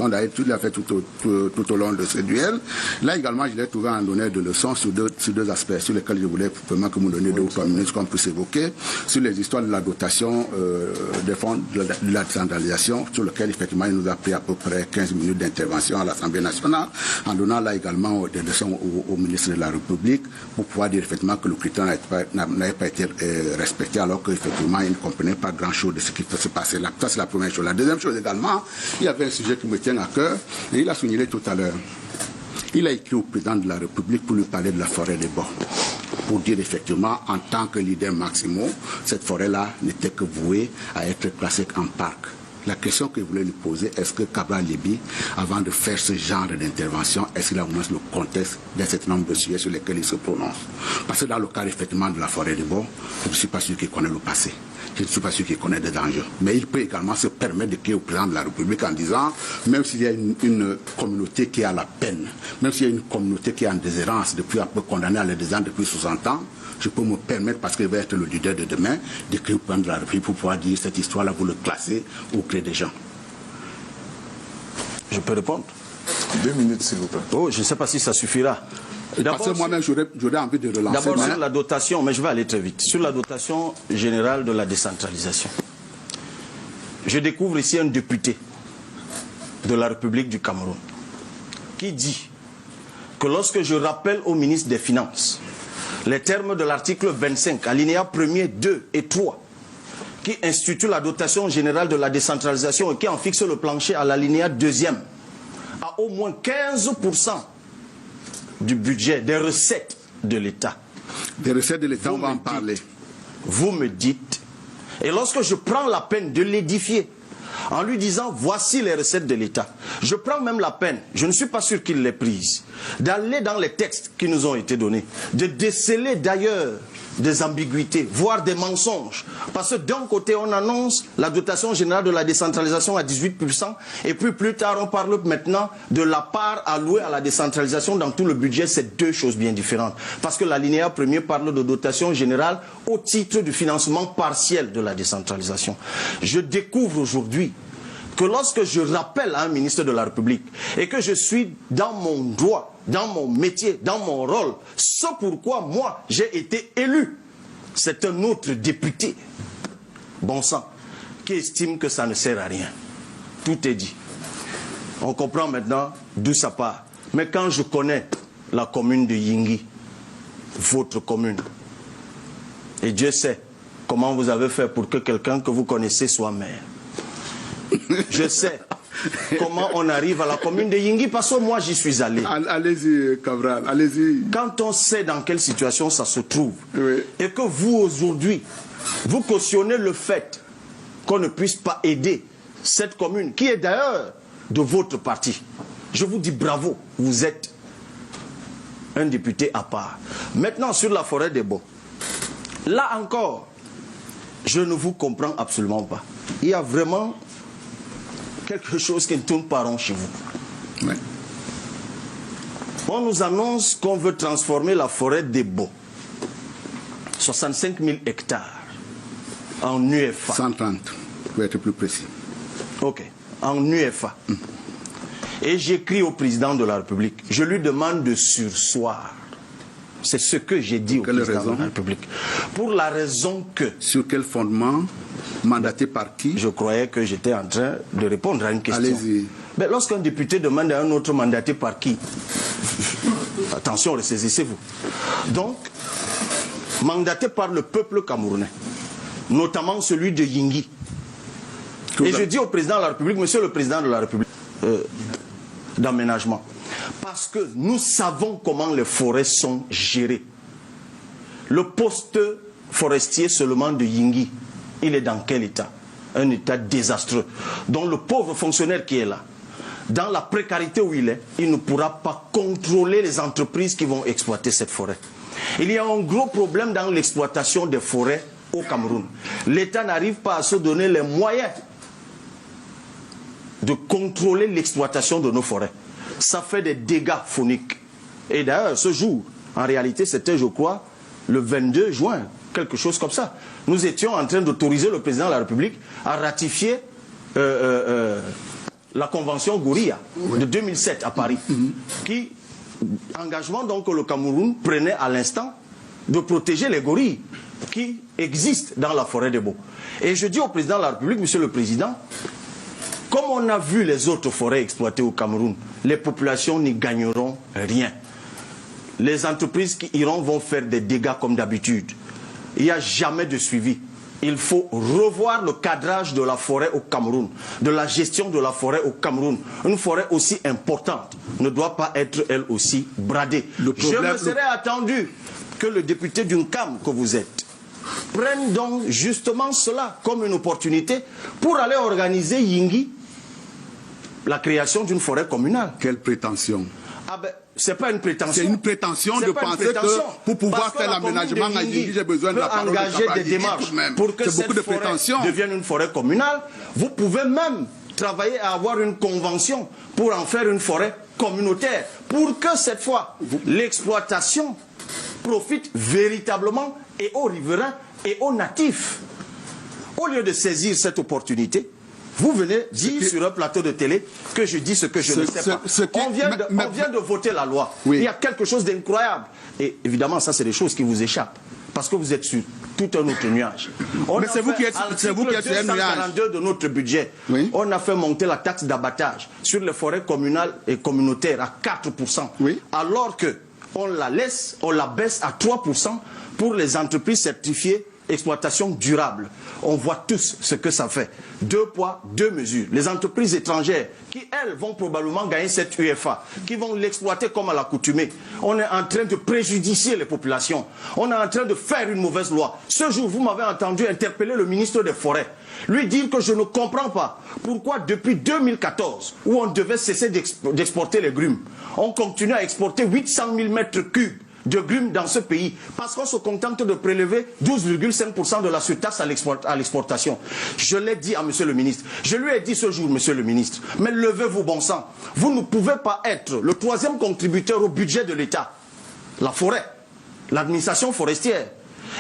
d'intervention. D'ailleurs, tout l'a fait tout au long de ce duel. Là également, je l'ai trouvé en donneur de leçons sur deux aspects sur lesquels je voulais vraiment que vous donniez deux ou trois minutes qu'on puisse évoquer, sur les histoires de la dotation des fonds de la décentralisation, sur lequel effectivement il nous a pris à peu près 15 minutes d'intervention à l'Assemblée nationale, en donnant là également des leçons au ministre de la République pour pouvoir dire effectivement que le critère n'avait pas été respecté, alors qu'effectivement il ne comprenait pas grand-chose de ce qui peut se passer là. Ça, c'est la première chose. La deuxième chose également, il y avait un sujet qui me tient à cœur, et il a souligné tout à l'heure. Il a écrit au président de la République pour lui parler de la forêt des Bois, pour dire effectivement, en tant que leader maximum, cette forêt-là n'était que vouée à être classée en parc. La question que je voulais lui poser, est-ce que Cabral Libye, avant de faire ce genre d'intervention, est-ce qu'il a au moins le contexte d'un certain nombre de sujets sur lesquels il se prononce? Parce que dans le cas effectivement de la forêt des Bois, je ne suis pas sûr qu'il connaît le passé. Je ne suis pas sûr qu'il connaît des dangers. Mais il peut également se permettre de crier au président de la République en disant, même s'il y a une communauté qui a la peine, même s'il y a une communauté qui est en déshérence, depuis un peu condamnée à la déshérence depuis 60 ans, je peux me permettre, parce qu'il va être le leader de demain, d'écrire au président de la République pour pouvoir dire cette histoire-là, vous le classez au gré des gens. Je peux répondre? 2 minutes, s'il vous plaît. Oh, je ne sais pas si ça suffira. Parce que moi-même, j'aurais envie de relancer. D'abord sur la dotation, mais je vais aller très vite. Sur la dotation générale de la décentralisation. Je découvre ici un député de la République du Cameroun qui dit que lorsque je rappelle au ministre des Finances les termes de l'article 25, alinéa 1er, 2 et 3, qui institue la dotation générale de la décentralisation et qui en fixe le plancher à l'alinéa 2e, à au moins 15% du budget, des recettes de l'État. Des recettes de l'État, on va en parler. Vous me dites, et lorsque je prends la peine de l'édifier, en lui disant, voici les recettes de l'État, je prends même la peine, je ne suis pas sûr qu'il l'ait prise, d'aller dans les textes qui nous ont été donnés, de déceler d'ailleurs des ambiguïtés, voire des mensonges. Parce que d'un côté, on annonce la dotation générale de la décentralisation à 18%, et puis plus tard, on parle maintenant de la part allouée à la décentralisation dans tout le budget. C'est deux choses bien différentes. Parce que l'alinéa premier parle de dotation générale au titre du financement partiel de la décentralisation. Je découvre aujourd'hui que lorsque je rappelle à un ministre de la République et que je suis dans mon droit, dans mon métier, dans mon rôle, ce pourquoi moi j'ai été élu, c'est un autre député, bon sang, qui estime que ça ne sert à rien. Tout est dit. On comprend maintenant d'où ça part. Mais quand je connais la commune de Yingui, votre commune, et Dieu sait comment vous avez fait pour que quelqu'un que vous connaissez soit maire. Je sais comment on arrive à la commune de Yingui parce que moi j'y suis allé. Allez-y, Cabral, allez-y. Quand on sait dans quelle situation ça se trouve, oui, et que vous aujourd'hui, vous cautionnez le fait qu'on ne puisse pas aider cette commune, qui est d'ailleurs de votre parti, je vous dis bravo, vous êtes un député à part. Maintenant sur la forêt des Bois, là encore, je ne vous comprends absolument pas. Il y a vraiment quelque chose qui ne tourne pas rond chez vous. oui. On nous annonce qu'on veut transformer la forêt des Bois, 65 000 hectares, en UFA. 130, pour être plus précis. Ok, en UFA. Et j'écris au président de la République, je lui demande de surseoir. C'est ce que j'ai dit au président de la République. Pour la raison que... Sur quel fondement? Mandaté par qui? Je croyais que j'étais en train de répondre à une question. Allez-y. Mais lorsqu'un député demande à un autre mandaté par qui? Attention, ressaisissez-vous. Donc, mandaté par le peuple camerounais, notamment celui de Yingui. Et je dis au président de la République, monsieur le président de la République, d'aménagement, parce que nous savons comment les forêts sont gérées. Le poste forestier seulement de Yingui, il est dans quel état? Un état désastreux. Donc le pauvre fonctionnaire qui est là, dans la précarité où il est, il ne pourra pas contrôler les entreprises qui vont exploiter cette forêt. Il y a un gros problème dans l'exploitation des forêts au Cameroun. L'État n'arrive pas à se donner les moyens de contrôler l'exploitation de nos forêts. Ça fait des dégâts phoniques. Et d'ailleurs, ce jour, en réalité, c'était, je crois, le 22 juin, quelque chose comme ça. Nous étions en train d'autoriser le président de la République à ratifier la convention Gourilla de 2007 à Paris, qui engagement donc que le Cameroun prenait à l'instant de protéger les gorilles qui existent dans la forêt des Baux. Et je dis au président de la République, monsieur le président, comme on a vu les autres forêts exploitées au Cameroun, les populations n'y gagneront rien. Les entreprises qui iront vont faire des dégâts comme d'habitude. Il n'y a jamais de suivi. Il faut revoir le cadrage de la forêt au Cameroun, de la gestion de la forêt au Cameroun. Une forêt aussi importante ne doit pas être elle aussi bradée. Je me serais attendu que le député d'une CAM que vous êtes prenne donc justement cela comme une opportunité pour aller organiser Yingui, la création d'une forêt communale. Quelle prétention? Ah ben, c'est pas une prétention. C'est une prétention de penser que pour pouvoir faire l'aménagement à Yingui, j'ai besoin de la parole engager des démarches pour que cette forêt devienne une forêt communale. Vous pouvez même travailler à avoir une convention pour en faire une forêt communautaire, pour que cette fois, l'exploitation profite véritablement et aux riverains et aux natifs. Au lieu de saisir cette opportunité, vous venez dire sur un plateau de télé que je dis ce que je ne sais pas. On vient de voter la loi. Oui. Il y a quelque chose d'incroyable. Et évidemment, ça, c'est des choses qui vous échappent. Parce que vous êtes sur tout un autre nuage. Mais c'est vous qui êtes sur un nuage. De notre budget, oui. On a fait monter la taxe d'abattage sur les forêts communales et communautaires à 4%. Oui. Alors qu'on la laisse, on la baisse à 3% pour les entreprises certifiées exploitation durable. On voit tous ce que ça fait. 2 poids, 2 mesures. Les entreprises étrangères qui, elles, vont probablement gagner cette UFA, qui vont l'exploiter comme à l'accoutumée. On est en train de préjudicer les populations. On est en train de faire une mauvaise loi. Ce jour, vous m'avez entendu interpeller le ministre des Forêts, lui dire que je ne comprends pas pourquoi depuis 2014, où on devait cesser d'exporter les grumes, on continue à exporter 800 000 mètres cubes de grumes dans ce pays, parce qu'on se contente de prélever 12,5% de la surtaxe à l'exportation. Je l'ai dit à monsieur le ministre, je lui ai dit ce jour, monsieur le ministre, mais levez-vous bon sang, vous ne pouvez pas être le 3e contributeur au budget de l'État, la forêt, l'administration forestière,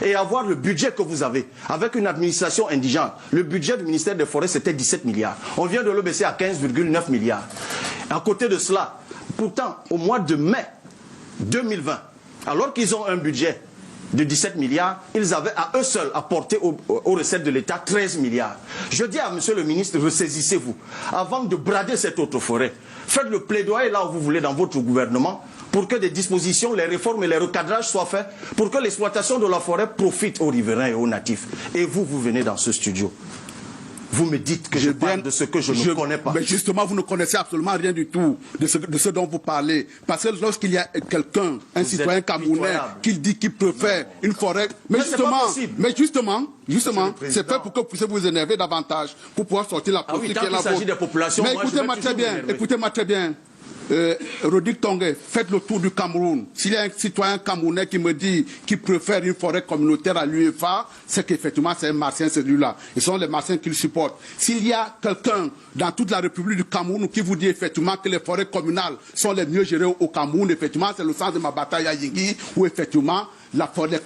et avoir le budget que vous avez, avec une administration indigente. Le budget du ministère des Forêts, c'était 17 milliards. On vient de le baisser à 15,9 milliards. À côté de cela, pourtant, au mois de mai 2020, alors qu'ils ont un budget de 17 milliards, ils avaient à eux seuls apporté aux recettes de l'État 13 milliards. Je dis à monsieur le ministre, ressaisissez-vous. Avant de brader cette autre forêt, faites le plaidoyer là où vous voulez dans votre gouvernement pour que des dispositions, les réformes et les recadrages soient faits pour que l'exploitation de la forêt profite aux riverains et aux natifs. Et vous, vous venez dans ce studio. Vous me dites que je parle de ce que je ne connais pas. Mais justement, vous ne connaissez absolument rien du tout de ce dont vous parlez. Parce que lorsqu'il y a quelqu'un, un citoyen camerounais, qui dit qu'il préfère une forêt... Mais justement, c'est fait pour que vous puissiez vous énerver davantage, pour pouvoir sortir la politique qui est la vôtre. Des populations, mais écoutez-moi très bien. Rodik Tongue, faites le tour du Cameroun. S'il y a un citoyen camerounais qui me dit qu'il préfère une forêt communautaire à l'UEFA, c'est qu'effectivement c'est un Martien celui-là. Ce sont les Martiens qui le supportent. S'il y a quelqu'un dans toute la République du Cameroun qui vous dit effectivement que les forêts communales sont les mieux gérées au Cameroun, effectivement c'est le sens de ma bataille à Yingui, où effectivement les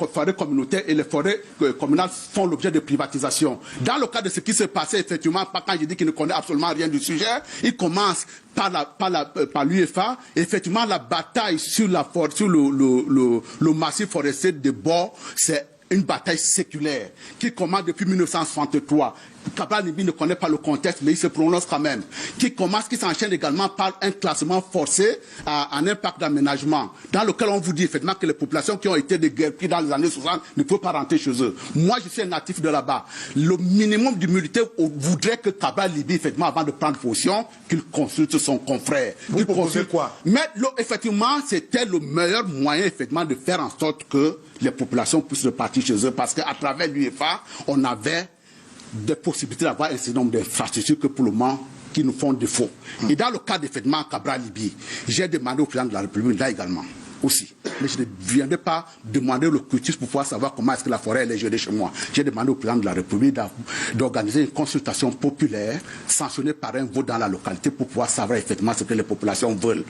forêts communautaires et les forêts communales font l'objet de privatisation. Dans le cas de ce qui s'est passé, effectivement, quand je dis qu'il ne connaît absolument rien du sujet, il commence par l'UEFA. Effectivement, la bataille sur le massif forestier de Baux, c'est une bataille séculaire qui commence depuis 1963. Cabral Libi ne connaît pas le contexte, mais il se prononce quand même. Qui s'enchaîne également par un classement forcé à un impact d'aménagement, dans lequel on vous dit effectivement que les populations qui ont été déguerpies dans les années 60 ne peuvent pas rentrer chez eux. Moi, je suis un natif de là-bas. Le minimum d'humilité voudrait que Cabral Libi, effectivement, avant de prendre position, qu'il consulte son confrère. Vous proposez quoi? Mais effectivement, c'était le meilleur moyen, effectivement, de faire en sorte que les populations puissent repartir chez eux, parce qu'à travers l'UEFA, on avait des possibilités d'avoir un certain nombre d'infrastructures que pour le moment qui nous font défaut. Et dans le cas d'effectivement Cabral Libi, j'ai demandé au président de la République là également aussi. Mais je ne viendrai pas demander le cultus pour pouvoir savoir comment est-ce que la forêt est gérée chez moi. J'ai demandé au président de la République d'organiser une consultation populaire sanctionnée par un vote dans la localité pour pouvoir savoir effectivement ce que les populations veulent.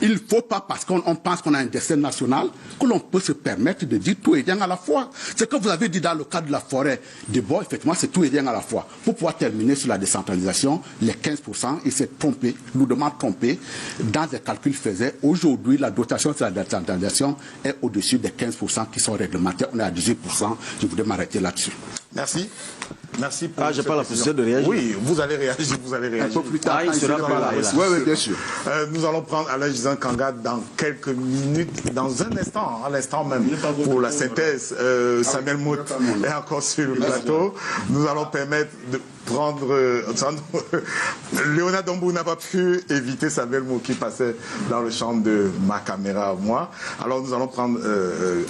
Il ne faut pas, parce qu'on pense qu'on a un destin national, que l'on peut se permettre de dire tout et rien à la fois. Ce que vous avez dit dans le cadre de la forêt de Bois, effectivement, c'est tout et rien à la fois. Pour pouvoir terminer sur la décentralisation, les 15%, il s'est trompé, lourdement trompé, dans les calculs faisait. Aujourd'hui, la dotation sur la décentralisation est au-dessus des 15% qui sont réglementaires. On est à 18%. Je voudrais m'arrêter là-dessus. Merci. Merci pour j'ai pas la possibilité de réagir. Oui, vous allez réagir, vous allez réagir. Un peu plus tard, il sera pas là. Oui, oui, bien sûr. Nous allons prendre Alain Gisant Kanga dans quelques minutes, dans un instant, à l'instant même, pour la synthèse. Samuel Mout est encore sur le plateau. Nous allons permettre de prendre... Léonard Dombou n'a pas pu éviter Samuel Mout qui passait dans le champ de ma caméra à moi. Alors nous allons prendre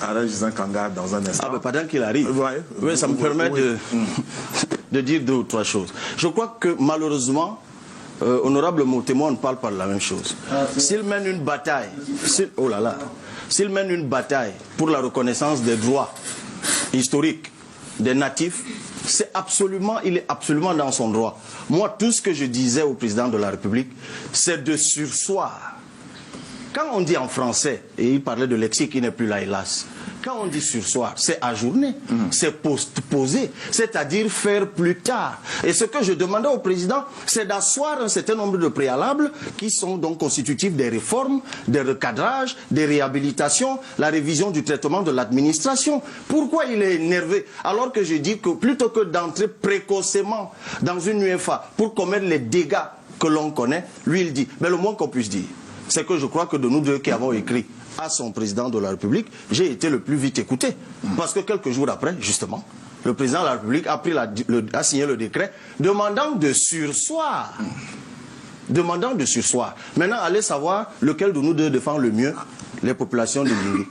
Alain Gisant Kanga dans un instant. Ah, mais pendant qu'il arrive, oui, ça me permet de dire deux ou trois choses. Je crois que malheureusement, honorable Moutémo, on ne parle pas de la même chose. S'il mène une bataille, s'il mène une bataille pour la reconnaissance des droits historiques des natifs, il est absolument dans son droit. Moi, tout ce que je disais au président de la République, c'est de surseoir. Quand on dit en français, et il parlait de lexique, il n'est plus là, hélas. Quand on dit surseoir, c'est ajourner, c'est postposer, c'est-à-dire faire plus tard. Et ce que je demandais au président, c'est d'asseoir un certain nombre de préalables qui sont donc constitutifs des réformes, des recadrages, des réhabilitations, la révision du traitement de l'administration. Pourquoi il est énervé alors que je dis que plutôt que d'entrer précocement dans une UEFA pour commettre les dégâts que l'on connaît, lui il dit, mais le moins qu'on puisse dire, c'est que je crois que de nous deux qui avons écrit à son président de la République, j'ai été le plus vite écouté. Parce que quelques jours après, justement, le président de la République a signé le décret demandant de surseoir. Demandant de surseoir. Maintenant, allez savoir lequel de nous deux défend le mieux les populations de Lingué.